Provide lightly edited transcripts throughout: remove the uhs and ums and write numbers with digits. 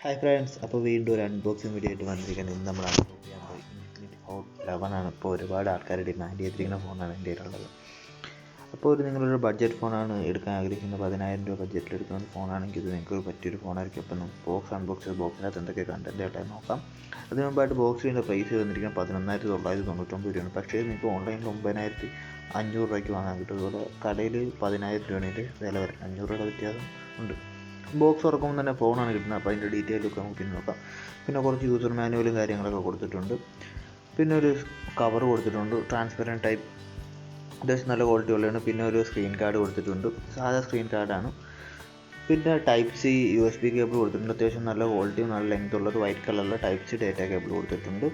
Hi friends, അപ്പോൾ വീണ്ടും ഒരു അൺബോക്സിങ് വീഡിയോ ആയിട്ട് വന്നിരിക്കുന്നത്. ഇന്ന് നമ്മൾ അൺബോക്സ് ചെയ്യാൻ പോയി ഇൻഫിനിക്സ് ഹോട്ട് 11 ആണ്. ഇപ്പോൾ ഒരുപാട് ആൾക്കാർ ഡിമാൻഡ് ചെയ്തിരിക്കുന്ന ഫോണാണ് എൻ്റെ കയ്യിലുള്ളത്. അപ്പോൾ നിങ്ങളൊരു ബഡ്ജറ്റ് ഫോണാണ് എടുക്കാൻ ആഗ്രഹിക്കുന്നത്, 10,000 രൂപ ബഡ്ജറ്റിൽ എടുക്കുന്ന ഫോണാണെങ്കിൽ ഇത് നിങ്ങൾക്ക് പറ്റിയൊരു ഫോണായിരിക്കും. അപ്പോൾ നമുക്ക് ബോക്സിനകത്ത് എന്തൊക്കെ കണ്ടൻറ്റ് ആയിട്ട് നോക്കാം. അതിന് മുമ്പായിട്ട് ബോക്സിൻ്റെ പ്രൈസ് വന്നിരിക്കുന്നത് 11,999 രൂപയാണ്. പക്ഷേ നിങ്ങൾക്ക് ഓൺലൈനിൽ 9,500 രൂപയ്ക്ക് വാങ്ങാൻ കിട്ടും. അതുപോലെ കടയിൽ 10,000 രൂപയുടെ വില വരും, 500 രൂപയുടെ വ്യത്യാസം ഉണ്ട്. ബോക്സ് തുറക്കുമ്പോൾ തന്നെ ഫോണാണ് കിട്ടുന്നത്. അപ്പോൾ അതിൻ്റെ ഡീറ്റെയിലൊക്കെ നമുക്ക് പിന്നെ നോക്കാം. പിന്നെ കുറച്ച് യൂസർ മാനുവലും കാര്യങ്ങളൊക്കെ കൊടുത്തിട്ടുണ്ട്. പിന്നെ ഒരു കവർ കൊടുത്തിട്ടുണ്ട്, ട്രാൻസ്പെറൻറ്റ് ടൈപ്പ്, അത്യാവശ്യം നല്ല ക്വാളിറ്റി ഉള്ളതാണ്. പിന്നെ ഒരു സ്ക്രീൻ കാർഡ് കൊടുത്തിട്ടുണ്ട്, സാധാ സ്ക്രീൻ കാർഡാണ്. പിന്നെ ടൈപ്പ് സി USB കേബിൾ കൊടുത്തിട്ടുണ്ട്, അത്യാവശ്യം നല്ല ക്വാളിറ്റിയും നല്ല ലെങ്ത് ഉള്ളത് വൈറ്റ് കളറിലെ ടൈപ്പ് സി ഡേറ്റ കേബിൾ കൊടുത്തിട്ടുണ്ട്.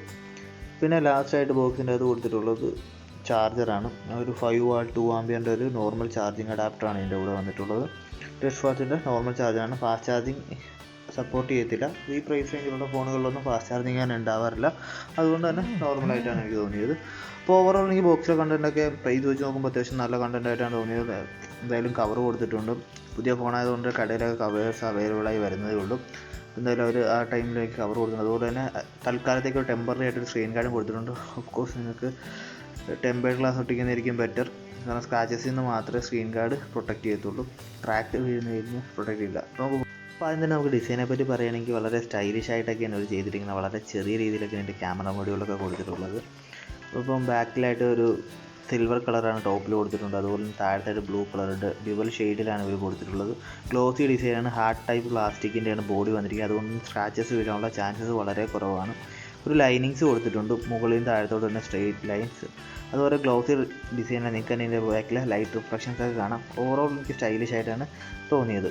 പിന്നെ ലാസ്റ്റായിട്ട് ബോക്സിൻ്റെ അത് കൊടുത്തിട്ടുള്ളത് ചാർജറാണ്. ഒരു 5 വാട്ട് 2 ആമ്പിയറിൻ്റെ ഒരു നോർമൽ ചാർജിങ് അഡാപ്റ്ററാണ് ഇതിൻ്റെ കൂടെ വന്നിട്ടുള്ളത്. ടെസ്റ്റ് വാച്ചിൻ്റെ നോർമൽ ചാർജാണ്, ഫാസ്റ്റ് ചാർജിങ് സപ്പോർട്ട് ചെയ്യത്തില്ല. ഈ പ്രൈസ് റേഞ്ചിലുള്ള ഫോണുകളിലൊന്നും ഫാസ്റ്റ് ചാർജിങ് ഞാൻ ഉണ്ടാവാറില്ല, അതുകൊണ്ട് തന്നെ നോർമലായിട്ടാണ് എനിക്ക് തോന്നിയത്. അപ്പോൾ ഓവറോൾ എനിക്ക് ബോക്സിലെ കണ്ടൻറ്റൊക്കെ പ്രൈസ് വെച്ച് നോക്കുമ്പോൾ അത്യാവശ്യം നല്ല കണ്ടൻറ്റായിട്ടാണ് തോന്നിയത്. എന്തായാലും കവർ കൊടുത്തിട്ടുണ്ട്. പുതിയ ഫോണായതുകൊണ്ട് കടയിലൊക്കെ കവേഴ്സ് അവൈലബിളായി വരുന്നതേ ഉള്ളൂ. എന്തായാലും അവർ ആ ടൈമിലേക്ക് കവർ കൊടുത്തിട്ടുണ്ട്. അതുപോലെ തന്നെ തൽക്കാലത്തേക്ക് ഒരു ടെമ്പററി ആയിട്ടൊരു സ്ക്രീൻ കാർഡും കൊടുത്തിട്ടുണ്ട്. ഓഫ് കോഴ്സ് നിങ്ങൾക്ക് ടെമ്പേർഡ് ഗ്ലാസ് ഒട്ടിക്കുന്നതായിരിക്കും ബെറ്റർ, കാരണം സ്ക്രാച്ചസിൽ നിന്ന് മാത്രമേ സ്ക്രീൻ കാർഡ് പ്രൊട്ടക്റ്റ് ചെയ്യത്തുള്ളൂ, ക്രാക്ക് വീഴുന്നതിന് പ്രൊട്ടക്റ്റ് ചെയ്യില്ല. അപ്പോൾ ആദ്യം തന്നെ നമുക്ക് ഡിസൈനെ പറ്റി പറയുകയാണെങ്കിൽ വളരെ സ്റ്റൈലിഷ് ആയിട്ടൊക്കെയാണ് അവർ ചെയ്തിരിക്കുന്നത്. വളരെ ചെറിയ രീതിയിലൊക്കെ അതിൻ്റെ ക്യാമറ മൊഡ്യൂളൊക്കെ കൊടുത്തിട്ടുള്ളത്. ഇപ്പം ബാക്കിലായിട്ട് ഒരു സിൽവർ കളറാണ് ടോപ്പിൽ കൊടുത്തിട്ടുണ്ട്. അതുപോലെ താഴത്തായിട്ട് ബ്ലൂ കളറുണ്ട്, ഡ്യുവൽ ഷെയ്ഡിലാണ് ഇവർ കൊടുത്തിട്ടുള്ളത്. ഗ്ലോസി ഡിസൈനാണ്, ഹാർഡ് ടൈപ്പ് പ്ലാസ്റ്റിക്കിൻ്റെയാണ് ബോഡി വന്നിരിക്കുന്നത്. അതുകൊണ്ട് സ്ക്രാച്ചസ് വീഴാനുള്ള ചാൻസസ് വളരെ കുറവാണ്. ഒരു ലൈനിങ്സ് കൊടുത്തിട്ടുണ്ട്, മുകളിൽ താഴത്തോട്ട് തന്നെ സ്ട്രെയിറ്റ് ലൈൻസ്. അതുപോലെ ഗ്ലോസി ഡിസൈനാണ്, നിങ്ങൾക്ക് തന്നെ ഇതിൻ്റെ ബാക്കിലെ ലൈറ്റ് റിഫ്ലക്ഷൻസ് ഒക്കെ കാണാം. ഓവറോൾ എനിക്ക് സ്റ്റൈലിഷ് ആയിട്ടാണ് തോന്നിയത്.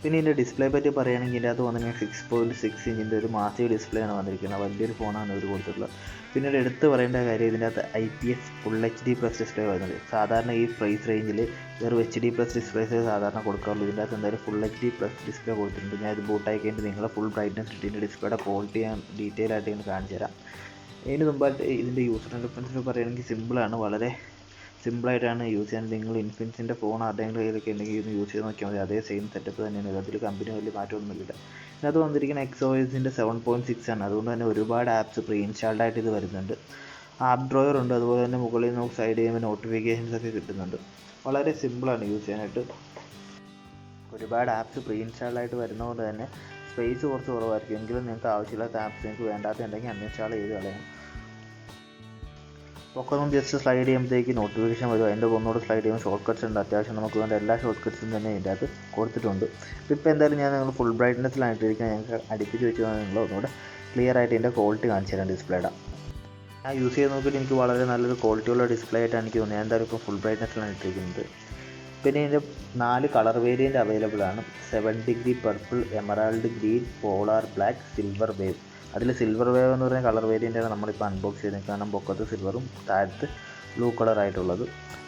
പിന്നെ ഇതിൻ്റെ ഡിസ്പ്ലേ പറ്റി പറയുകയാണെങ്കിൽ ഇതിൻ്റെ അകത്ത് വന്നിങ്ങനെ 6.6 ഇഞ്ചിൻ്റെ ഒരു മാസീവ് ഡിസ്പ്ലേ ആണ് വന്നിരിക്കുന്നത്. വലിയൊരു ഫോണാണ് ഇവർ കൊടുത്തിട്ടുള്ളത്. പിന്നെ എടുത്ത് പറയേണ്ട കാര്യം, ഇതിൻ്റെ അകത്ത് IPS full HD plus display വരുന്നത്. സാധാരണ ഈ പ്രൈസ് റേഞ്ചിൽ വെറും HD പ്ലസ് ഡിസ്പ്ലേസ് സാധാരണ കൊടുക്കാറുള്ളൂ. ഇതിൻ്റെ അകത്ത് എന്തായാലും ഫുൾ HD പ്ലസ് ഡിസ്പ്ലേ കൊടുത്തിട്ടുണ്ട്. ഞാൻ ഇത് ബൂട്ടായി കഴിഞ്ഞിട്ട് നിങ്ങളെ ഫുൾ ബ്രൈറ്റ്നസ് ഇട്ടിൻ്റെ ഡിസ്പ്ലേയുടെ ക്വാളിറ്റി ഞാൻ ഡീറ്റെയിൽ ആയിട്ട് ഞാൻ കാണിച്ചു തരാം. ഇതിന് മുമ്പായിട്ട് ഇതിൻ്റെ യൂസർ ഇൻ്റർഫേസ് പറയുകയാണെങ്കിൽ സിമ്പിളാണ്, വളരെ സിമ്പിളായിട്ടാണ് യൂസ് ചെയ്യാൻ. നിങ്ങൾ ഇൻഫിനിക്സിൻ്റെ ഫോൺ ആരുടെയെങ്കിലും കയ്യിലൊക്കെ ഉണ്ടെങ്കിൽ ഇത് യൂസ് ചെയ്ത് നോക്കിയാൽ മതി. അതേ സെയിം സെറ്റപ്പ് തന്നെയാണ്. അതിൽ കമ്പനി വലിയ മാറ്റമൊന്നുമില്ല. ഇതിനകത്ത് വന്നിരിക്കുന്ന XOSൻ്റെ 7.6 ആണ്. അതുകൊണ്ട് തന്നെ ഒരുപാട് ആപ്സ് പ്രീ ഇൻസ്റ്റാൾഡ് ആയിട്ട് ഇത് വരുന്നുണ്ട്. ആപ്പ് ഡ്രോയർ ഉണ്ട്, അതുപോലെ തന്നെ മുകളിൽ നമുക്ക് സൈഡ് ചെയ്യുമ്പോൾ നോട്ടിഫിക്കേഷൻസ് ഒക്കെ കിട്ടുന്നുണ്ട്. വളരെ സിമ്പിളാണ് യൂസ് ചെയ്യാനായിട്ട്. ഒരുപാട് ആപ്സ് പ്രീ ഇൻസ്റ്റാൾഡ് ആയിട്ട് വരുന്നതുകൊണ്ട് തന്നെ സ്പേസ് കുറച്ച് കുറവായിരിക്കും. എങ്കിലും നിങ്ങൾക്ക് ആവശ്യമില്ലാത്ത ആപ്സ് നിങ്ങൾക്ക് വേണ്ടാത്തുണ്ടെങ്കിൽ അൺഇൻസ്റ്റാൾ ചെയ്ത് കളയാം. ഒക്കെ ഒന്ന് ജസ്റ്റ് സ്ലൈഡ് ചെയ്യുമ്പോഴത്തേക്ക് നോട്ടിഫിക്കേഷൻ വരും. അതിൻ്റെ ഒന്നുകൂടെ സ്ലൈഡ് ചെയ്യുമ്പോൾ ഷോർട്ട് കട്ട്സ് ഉണ്ട്. അത്യാവശ്യം നമുക്ക് വേണ്ട എല്ലാ ഷോർട്ട് കട്ട്സും തന്നെ ഇതിൻ്റെ അകത്ത് കൊടുത്തിട്ടുണ്ട്. ഇപ്പോൾ എന്തായാലും ഞാൻ നിങ്ങൾ ഫുൾ ബ്രൈറ്റ്നസ്സിലാണ് ഇട്ടിരിക്കുന്നത്. ഞങ്ങൾക്ക് അടുപ്പിച്ച് വെച്ച് നിങ്ങൾ ഒന്നുകൂടെ ക്ലിയർ ആയിട്ട് ഇതിൻ്റെ ക്വാളിറ്റി കാണിച്ചു തരാം ഡിസ്പ്ലേയുടെ. ഞാൻ യൂസ് ചെയ്ത് നോക്കിയിട്ട് എനിക്ക് വളരെ നല്ലൊരു ക്വാളിറ്റിയുള്ള ഡിസ്പ്ലേ ആയിട്ടാണ് എനിക്ക് തോന്നുന്നത്. ഞാൻ എന്തായാലും ഇപ്പോൾ ഫുൾ ബ്രൈറ്റ്നസ്സിലാണ് ഇട്ടിരിക്കുന്നത്. പിന്നെ ഇതിൻ്റെ 4 കളർ വേരിയൻ്റ് അവൈലബിൾ ആണ്. 7° purple, emerald green, polar black, silver wave. അതിൽ സിൽവർ വേവ് എന്ന് പറയുന്ന കളർ വേരിയൻ്റാണ് നമ്മളിപ്പോൾ അൺബോക്സ് ചെയ്തത്. കാരണം പൊക്കത്ത് സിൽവറും താഴത്ത് ബ്ലൂ കളറായിട്ടുള്ളത്.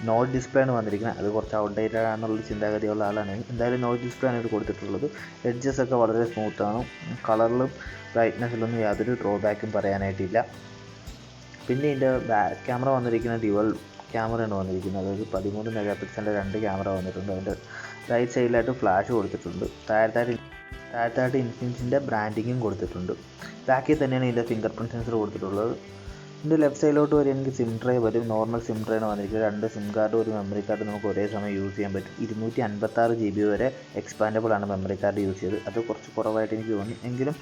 നോച്ച് ഡിസ്പ്ലേ ആണ് വന്നിരിക്കുന്നത്. അത് കുറച്ച് ഔട്ട്ഡേറ്റഡ് ആണെന്നുള്ള ചിന്താഗതിയുള്ള ആളാണ്. എന്തായാലും നോച്ച് ഡിസ്പ്ലേ ആണ് ഇത് കൊടുത്തിട്ടുള്ളത്. എഡ്ജസ് ഒക്കെ വളരെ സ്മൂത്താണ്. കളറിലും ബ്രൈറ്റ്നസ്സിലൊന്നും യാതൊരു ഡ്രോബാക്കും പറയാനായിട്ടില്ല. പിന്നെ ഇതിൻ്റെ ബാക്ക് ക്യാമറ വന്നിരിക്കുന്ന ഡ്യുവൽ ക്യാമറയാണ് വന്നിരിക്കുന്നത്. അതായത് 13 മെഗാ പിക്സലിൻ്റെ 2 ക്യാമറ വന്നിട്ടുണ്ട്. അതിൻ്റെ റൈറ്റ് സൈഡിലായിട്ട് ഫ്ലാഷ് കൊടുത്തിട്ടുണ്ട്. താഴത്തായിട്ട് ഇൻഫിനിക്സിൻ്റെ ബ്രാൻഡിങ്ങും കൊടുത്തിട്ടുണ്ട്. ബാക്കിൽ തന്നെയാണ് ഇതിൻ്റെ ഫിംഗർ പ്രിൻറ്റ് സെൻസർ കൊടുത്തിട്ടുള്ളത്. ഇതിൻ്റെ ലെഫ്റ്റ് സൈഡിലോട്ട് വരികയാണെങ്കിൽ സിം ട്രേ വരും. നോർമൽ സിം ട്രേ ആണ് വന്നിരിക്കുന്നത്. 2 സിം കാർഡ് ഒരു മെമ്മറി കാർഡ് നമുക്ക് ഒരേ സമയം യൂസ് ചെയ്യാൻ പറ്റും. 256 GB വരെ എക്സ്പാൻഡബിൾ ആണ് മെമ്മറി കാർഡ് യൂസ് ചെയ്ത്. അത് കുറച്ച് കുറവായിട്ട് എനിക്ക് തോന്നി, എങ്കിലും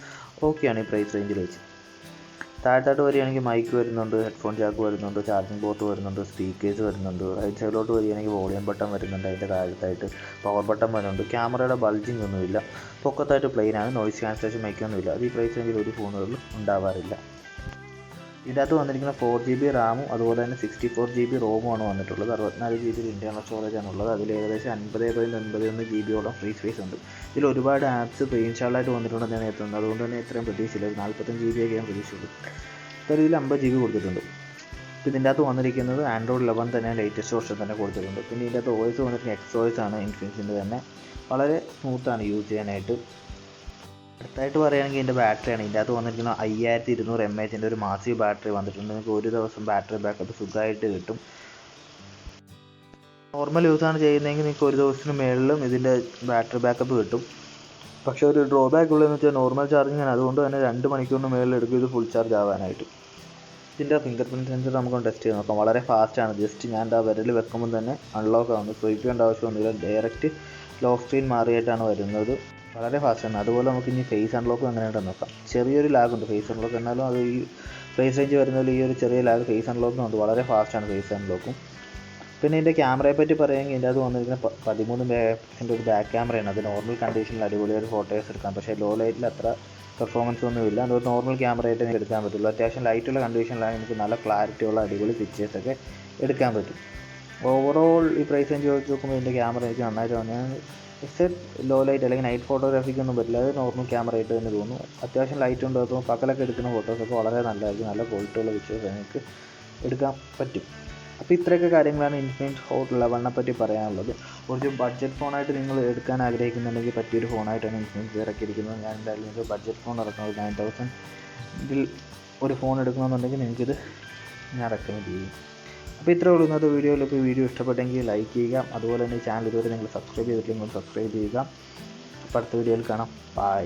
ഓക്കെയാണ് ഈ പ്രൈസ് റേഞ്ചിൽ വെച്ച്. താഴത്തോട്ട് വരികയാണെങ്കിൽ മൈക്ക് വരുന്നുണ്ട്, ഹെഡ്ഫോൺ ജാക്ക് വരുന്നുണ്ട്, ചാർജിങ് പോർട്ട് വരുന്നുണ്ട്, സ്പീക്കേഴ്സ് വരുന്നുണ്ട്. റൈറ്റ് സൈഡിലോട്ട് വരികയാണെങ്കിൽ വോളിയം ബട്ടൺ വരുന്നുണ്ട്. അതിൻ്റെ താഴത്തായിട്ട് പവർ ബട്ടൺ വരുന്നുണ്ട്. ക്യാമറയുടെ ബൾജിങ് ഒന്നുമില്ല. പൊക്കത്തായിട്ട് പ്ലെയിൻ ആണ്. നോയിസ് ക്യാൻസലേഷൻ മൈക്കൊന്നുമില്ല. അത് ഈ പ്രൈസ് റേഞ്ചിൽ ഒരു ഫോണുകളിലും ഉണ്ടാവാറില്ല. ഇതിനകത്ത് വന്നിരിക്കുന്ന 4GB റാമും അതുപോലെ തന്നെ 64GB റോമുമാണ് വന്നിട്ടുള്ളത്. 64GB ഇൻറ്റേർണൽ സ്റ്റോറേജാണ് ഉള്ളത്. അതിൽ ഏകദേശം 50.91 GB ഫ്രീ സ്പേസ് ഉണ്ട്. ഇതിൽ ഒരുപാട് ആപ്സ് പ്രീ ഇൻസ്റ്റാൾഡായിട്ട് വന്നിട്ടുണ്ടെന്ന് ഞാൻ എത്തുന്നത്. അതുകൊണ്ട് തന്നെ ഇത്രയും പ്രതീക്ഷയില്ല. 45 GB ഒക്കെ ഞാൻ പ്രതീക്ഷിച്ചുള്ളൂ. ഇതിൽ 50 GB കൊടുത്തിട്ടുണ്ട്. ഇതിൻ്റെ അകത്ത് വന്നിരിക്കുന്നത് Android 11 തന്നെ ലേറ്റസ്റ്റ് വെർഷൻ തന്നെ കൊടുത്തിട്ടുണ്ട്. പിന്നെ ഇതിൻ്റെ അകത്ത് OS വന്നിട്ട് XOS ആണ്, ഇൻഫിനിക്സിൻ്റെ തന്നെ. വളരെ സ്മൂത്താണ് യൂസ് ചെയ്യാനായിട്ട്. അടുത്തായിട്ട് പറയുകയാണെങ്കിൽ ഇതിൻ്റെ ബാറ്ററിയാണ്. ഇതിൻ്റെ അകത്ത് വന്നിരിക്കുന്ന 5200 mAh ഒരു മാസീവ് ബാറ്ററി വന്നിട്ടുണ്ട്. നിങ്ങൾക്ക് ഒരു ദിവസം ബാറ്ററി ബാക്കപ്പ് സുഖമായിട്ട് കിട്ടും. നോർമൽ യൂസാണ് ചെയ്യുന്നതെങ്കിൽ നിങ്ങൾക്ക് ഒരു ദിവസത്തിന് മേളിലും ഇതിൻ്റെ ബാറ്ററി ബാക്കപ്പ് കിട്ടും. പക്ഷേ ഒരു ഡ്രോബാക്ക് ഉള്ളതെന്ന് വെച്ചാൽ നോർമൽ ചാർജിങ് ആണ്, അതുകൊണ്ട് തന്നെ 2 മണിക്കൂറിന് മേളിൽ എടുക്കും ഇത് ഫുൾ ചാർജ് ആവാനായിട്ട്. ഇതിൻ്റെ ഫിംഗർ പ്രിൻറ്റ് സെൻസർ നമുക്ക് ടെസ്റ്റ് ചെയ്ത് നോക്കാം. വളരെ ഫാസ്റ്റാണ്. ജസ്റ്റ് ഞാൻ വിരൽ വെക്കുമ്പോൾ തന്നെ അൺലോക്ക് ആവുന്നു. സ്വൈപ്പ് ചെയ്യേണ്ട ആവശ്യമൊന്നുമില്ല. ഡയറക്റ്റ് ലോക്ക് സ്ക്രീൻ മാറിയിട്ടാണ് വരുന്നത്. വളരെ ഫാസ്റ്റാണ്. അതുപോലെ നമുക്ക് ഇനി ഫേസ് അൺലോക്കും എങ്ങനെയുണ്ടെന്ന് നോക്കാം. ചെറിയൊരു ലാഗുണ്ട് ഫേസ് അൺലോക്ക്, എന്നാലും അത് ഈ പ്രൈസ് റേഞ്ച് വരുന്നതിൽ ഈ ഒരു ചെറിയ ലാഗ് ഫേസ് അൺലോക്കിനുണ്ട്. വളരെ ഫാസ്റ്റാണ് ഫേസ് അൺലോക്കും. പിന്നെ ഇതിൻ്റെ ക്യാമറയെ പറ്റി പറയുമെങ്കിൽ ഇതിൻ്റെ അത് വന്നിരിക്കുന്ന 13 MP ഒരു ബാക്ക് ക്യാമറയാണ്. അത് നോർമൽ കണ്ടീഷനിൽ അടിപൊളിയായിട്ട് ഫോട്ടോസ് എടുക്കാം. പക്ഷേ ലോ ലൈറ്റിൽ അത്ര പെർഫോമൻസ് ഒന്നുമില്ല. അതുകൊണ്ട് നോർമൽ ക്യാമറയായിട്ട് എനിക്ക് എടുക്കാൻ പറ്റുള്ളൂ. അത്യാവശ്യം ലൈറ്റുള്ള കണ്ടീഷനിലാണ് എനിക്ക് നല്ല ക്ലാരിറ്റിയുള്ള അടിപൊളി പിക്ചേഴ്സൊക്കെ എടുക്കാൻ പറ്റും. ഓവറോൾ ഈ പ്രൈസ് റേഞ്ച് വെച്ച് നോക്കുമ്പോൾ ഇതിൻ്റെ ക്യാമറ എനിക്ക് നന്നായിട്ട് തോന്നുന്നു. ലോ ലൈറ്റ് അല്ലെങ്കിൽ നൈറ്റ് ഫോട്ടോഗ്രാഫിക്കൊന്നും പറ്റില്ല. അത് നോർമൽ ക്യാമറ ആയിട്ട് തന്നെ തോന്നുന്നു. അത്യാവശ്യം ലൈറ്റ് ഉണ്ട്. അപ്പോൾ പകലൊക്കെ എടുക്കുന്ന ഫോട്ടോസൊക്കെ വളരെ നല്ലതായിരിക്കും. നല്ല ക്വാളിറ്റിയുള്ള പിക്ചേഴ്സ് എനിക്ക് എടുക്കാൻ പറ്റും. അപ്പോൾ ഇത്രയൊക്കെ കാര്യങ്ങളാണ് ഇൻഫിനിക്സ് ഹോട്ട് 11 പറ്റി പറയാനുള്ളത്. കുറച്ച് ബഡ്ജറ്റ് ഫോണായിട്ട് നിങ്ങൾ എടുക്കാൻ ആഗ്രഹിക്കുന്നുണ്ടെങ്കിൽ പറ്റിയൊരു ഫോണായിട്ടാണ് ഇൻഫിനിക്സ് ഇറക്കിയിരിക്കുന്നത്. ഞാൻ എന്തായാലും നിങ്ങൾക്ക് ബഡ്ജറ്റ് ഫോൺ ഇറക്കുന്നത് 9000 ഒരു ഫോൺ എടുക്കണമെന്നുണ്ടെങ്കിൽ നിങ്ങൾക്കിത് ഞാൻ റെക്കമെൻഡ് ചെയ്യും. അപ്പോൾ ഇത്രയേ ഉള്ളൂ ഇന്നത്തെ വീഡിയോയിൽ. ഇപ്പോൾ വീഡിയോ ഇഷ്ടപ്പെട്ടെങ്കിൽ ലൈക്ക് ചെയ്യുക. അതുപോലെ തന്നെ ഈ ചാനൽ ഇതുവരെ നിങ്ങൾ സബ്സ്ക്രൈബ് ചെയ്തിട്ടില്ലെങ്കിൽ സബ്സ്ക്രൈബ് ചെയ്യുക. അപ്പോൾ അടുത്ത വീഡിയോയിൽ കാണാം. ബൈ.